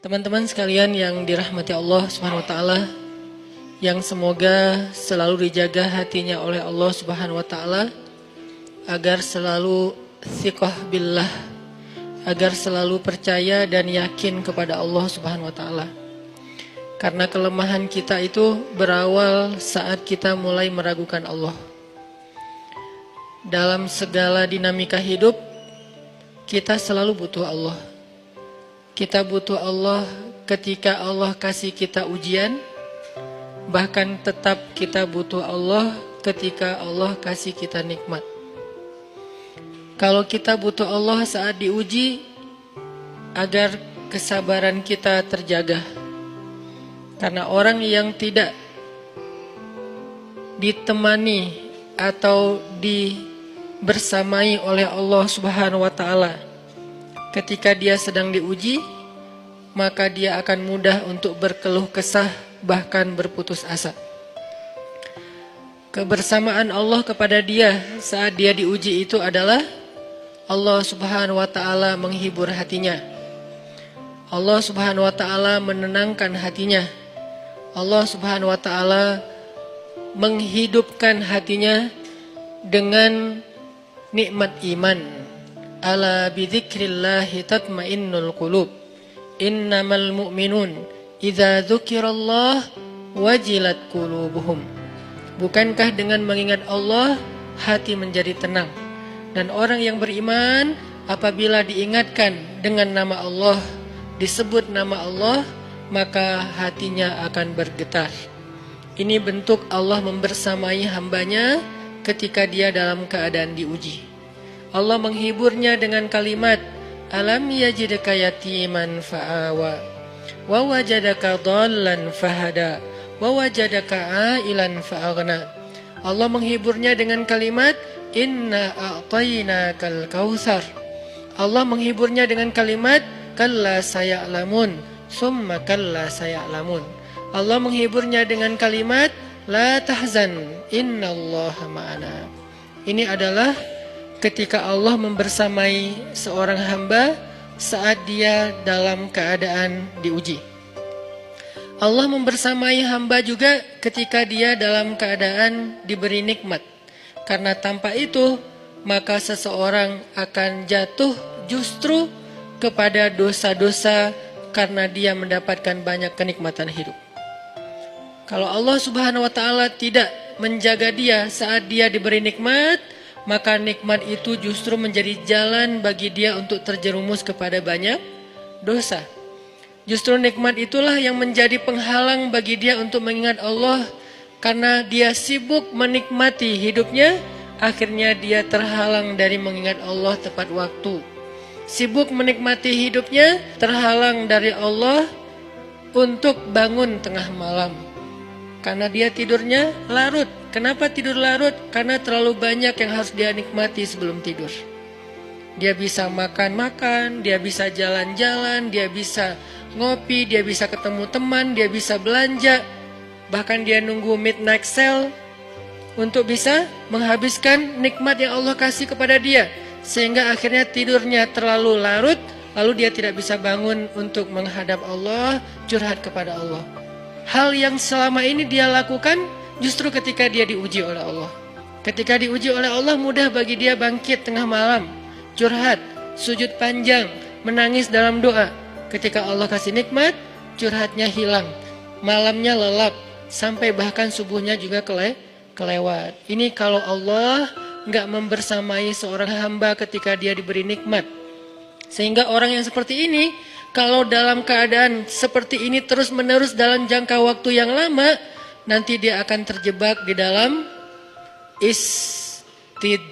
Teman-teman sekalian yang dirahmati Allah Subhanahu wa taala, yang semoga selalu dijaga hatinya oleh Allah Subhanahu wa taala agar selalu thiqah billah, agar selalu percaya dan yakin kepada Allah Subhanahu wa taala. Karena kelemahan kita itu berawal saat kita mulai meragukan Allah. Dalam segala dinamika hidup, kita selalu butuh Allah. Kita butuh Allah ketika Allah kasih kita ujian. Bahkan tetap kita butuh Allah ketika Allah kasih kita nikmat. Kalau kita butuh Allah saat diuji, agar kesabaran kita terjaga. Karena orang yang tidak ditemani atau dibersamai oleh Allah Subhanahu wa taala ketika dia sedang diuji, maka dia akan mudah untuk berkeluh kesah, bahkan berputus asa. Kebersamaan Allah kepada dia saat dia diuji itu adalah Allah Subhanahu wa taala menghibur hatinya. Allah Subhanahu wa taala menenangkan hatinya. Allah Subhanahu wa taala menghidupkan hatinya dengan nikmat iman. Ala bidzikrillahi tatmainnul qulub. Innamal mu'minun idza dzukirallah wajilat qulubuhum. Bukankah dengan mengingat Allah hati menjadi tenang? Dan orang yang beriman apabila diingatkan dengan nama Allah, disebut nama Allah, maka hatinya akan bergetar. Ini bentuk Allah membersamai hambanya ketika dia dalam keadaan diuji. Allah menghiburnya dengan kalimat, Alam yajidka yatiman fa'awa, wa wajadaka dhallan fahada, wa wajadaka ailan fa'aghna. Allah menghiburnya dengan kalimat, Inna a'tainakal kautsar. Allah menghiburnya dengan kalimat, Kalla saya'lamun, summa kalla saya'lamun. Allah menghiburnya dengan kalimat, La tahzan, innallaha ma'ana. Ini adalah ketika Allah membersamai seorang hamba saat dia dalam keadaan diuji. Allah membersamai hamba juga ketika dia dalam keadaan diberi nikmat. Karena tanpa itu, maka seseorang akan jatuh justru kepada dosa-dosa karena dia mendapatkan banyak kenikmatan hidup. Kalau Allah Subhanahu wa taala tidak menjaga dia saat dia diberi nikmat, maka nikmat itu justru menjadi jalan bagi dia untuk terjerumus kepada banyak dosa. Justru nikmat itulah yang menjadi penghalang bagi dia untuk mengingat Allah. Karena dia sibuk menikmati hidupnya, akhirnya dia terhalang dari mengingat Allah tepat waktu. Sibuk menikmati hidupnya, terhalang dari Allah untuk bangun tengah malam. Karena dia tidurnya larut. Kenapa tidur larut? Karena terlalu banyak yang harus dia nikmati sebelum tidur. Dia bisa makan-makan, dia bisa jalan-jalan, dia bisa ngopi, dia bisa ketemu teman, dia bisa belanja. Bahkan dia nunggu midnight sale untuk bisa menghabiskan nikmat yang Allah kasih kepada dia. Sehingga akhirnya tidurnya terlalu larut, lalu dia tidak bisa bangun untuk menghadap Allah, curhat kepada Allah. Hal yang selama ini dia lakukan justru ketika dia diuji oleh Allah. Ketika diuji oleh Allah, mudah bagi dia bangkit tengah malam, curhat, sujud panjang, menangis dalam doa. Ketika Allah kasih nikmat, curhatnya hilang, malamnya lelap, sampai bahkan subuhnya juga kelewat. Ini kalau Allah nggak membersamai seorang hamba ketika dia diberi nikmat. Sehingga orang yang seperti ini, kalau dalam keadaan seperti ini terus-menerus dalam jangka waktu yang lama, nanti dia akan terjebak di dalam istidraj.